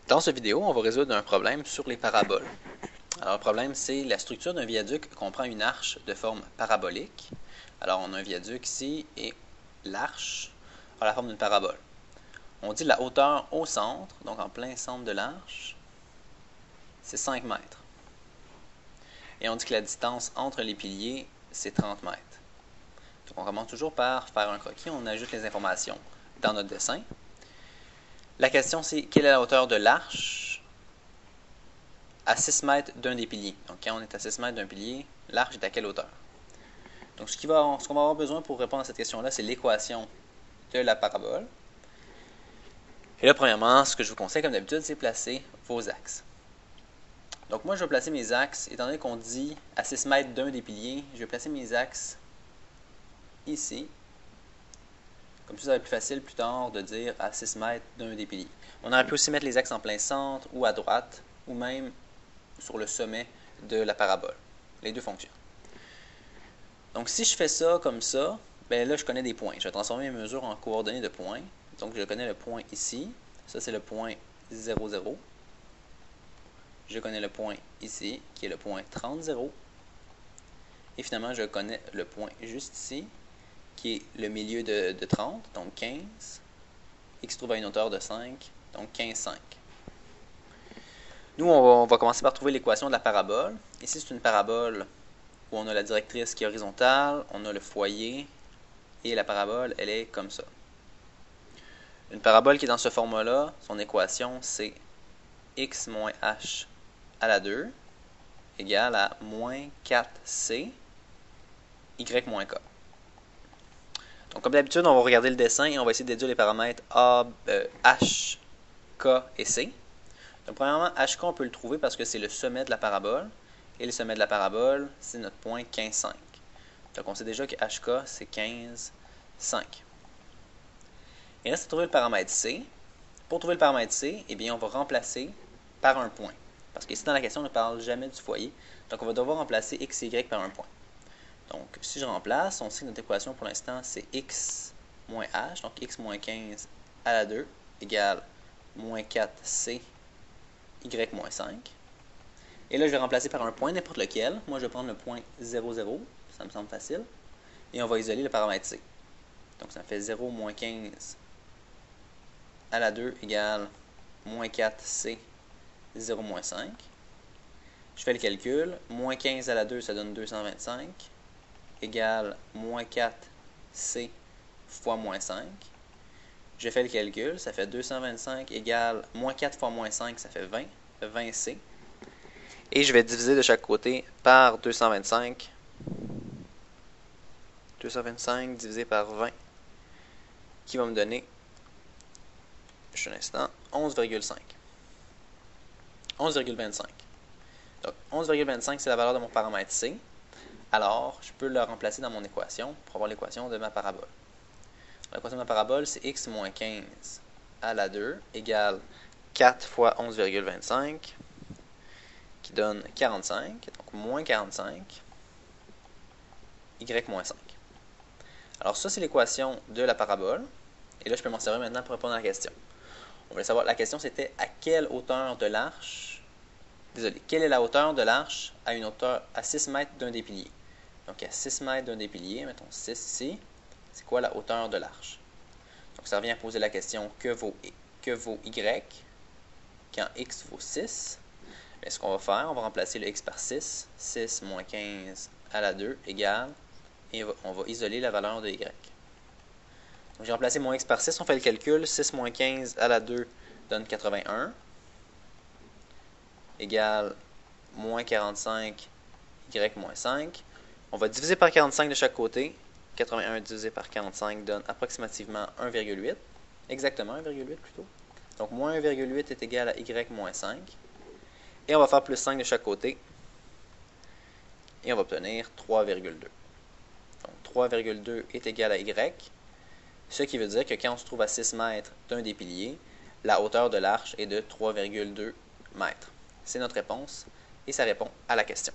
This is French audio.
Dans cette vidéo, on va résoudre un problème sur les paraboles. Alors, le problème, c'est la structure d'un viaduc comprend une arche de forme parabolique. Alors, on a un viaduc ici et l'arche a la forme d'une parabole. On dit la hauteur au centre, donc en plein centre de l'arche, c'est 5 mètres. Et on dit que la distance entre les piliers, c'est 30 mètres. Donc, on commence toujours par faire un croquis, on ajoute les informations dans notre dessin. La question, c'est quelle est la hauteur de l'arche à 6 mètres d'un des piliers. Donc, quand on est à 6 mètres d'un pilier, l'arche est à quelle hauteur? Donc, ce qu'on va avoir besoin pour répondre à cette question-là, c'est l'équation de la parabole. Et là, premièrement, ce que je vous conseille, comme d'habitude, c'est placer vos axes. Donc, moi, je vais placer mes axes, étant donné qu'on dit à 6 mètres d'un des piliers, je vais placer mes axes ici. Comme ça va être plus facile plus tard de dire à 6 mètres d'un des piliers. On aurait pu aussi mettre les axes en plein centre ou à droite, ou même sur le sommet de la parabole. Les deux fonctionnent. Donc, si je fais ça comme ça, ben là, je connais des points. Je vais transformer mes mesures en coordonnées de points. Donc, je connais le point ici. Ça, c'est le point 0, 0. Je connais le point ici, qui est le point 30, 0. Et finalement, je connais le point juste ici, qui est le milieu de 30, donc 15, et qui se trouve à une hauteur de 5, donc 15, 5. Nous, on va commencer par trouver l'équation de la parabole. Ici, c'est une parabole où on a la directrice qui est horizontale, on a le foyer, et la parabole, elle est comme ça. Une parabole qui est dans ce format-là, son équation, c'est x moins h à la 2 égale à moins 4c y moins k. Donc, comme d'habitude, on va regarder le dessin et on va essayer de déduire les paramètres h, k et c. Donc, premièrement, HK, on peut le trouver parce que c'est le sommet de la parabole. Et le sommet de la parabole, c'est notre point 15,5. Donc, on sait déjà que HK, c'est 15,5. Il reste à trouver le paramètre C. Pour trouver le paramètre C, eh bien, on va remplacer par un point. Parce qu'ici, dans la question, on ne parle jamais du foyer. Donc, on va devoir remplacer x et y par un point. Donc, si je remplace, on sait que notre équation pour l'instant, c'est x moins h. Donc, x moins 15 à la 2 égale moins 4c y moins 5. Et là, je vais remplacer par un point, n'importe lequel. Moi, je vais prendre le point 0, 0. Ça me semble facile. Et on va isoler le paramètre C. Donc, ça me fait 0 moins 15 à la 2 égale moins 4C 0 moins 5. Je fais le calcul. Moins 15 à la 2, ça donne 225 égale moins 4C fois moins 5. Je fais le calcul, ça fait 225 égale moins 4 fois moins 5, ça fait 20, 20C. Et je vais diviser de chaque côté par 225. 225 divisé par 20, qui va me donner, juste un instant, 11,5. 11,25. Donc, 11,25, c'est la valeur de mon paramètre C. Alors, je peux le remplacer dans mon équation pour avoir l'équation de ma parabole. L'équation de ma parabole, c'est x moins 15 à la 2 égale 4 fois 11,25 qui donne 45, donc moins 45, y moins 5. Alors ça, c'est l'équation de la parabole. Et là, je peux m'en servir maintenant pour répondre à la question. On voulait savoir, la question c'était à quelle hauteur de l'arche, quelle est la hauteur de l'arche à une hauteur à 6 mètres d'un des piliers. Donc à 6 mètres d'un des piliers, mettons 6 ici, c'est quoi la hauteur de l'arche? Donc, ça revient à poser la question que vaut y quand x vaut 6. Bien, ce qu'on va faire, on va remplacer le x par 6. 6 moins 15 à la 2 égale, et on va isoler la valeur de y. Donc, j'ai remplacé mon x par 6, on fait le calcul. 6 moins 15 à la 2 donne 81 égale moins 45 y moins 5. On va diviser par 45 de chaque côté. 81 divisé par 45 donne approximativement 1,8. Exactement 1,8 plutôt. Donc, moins 1,8 est égal à y moins 5. Et on va faire plus 5 de chaque côté. Et on va obtenir 3,2. Donc, 3,2 est égal à y. Ce qui veut dire que quand on se trouve à 6 mètres d'un des piliers, la hauteur de l'arche est de 3,2 mètres. C'est notre réponse et ça répond à la question.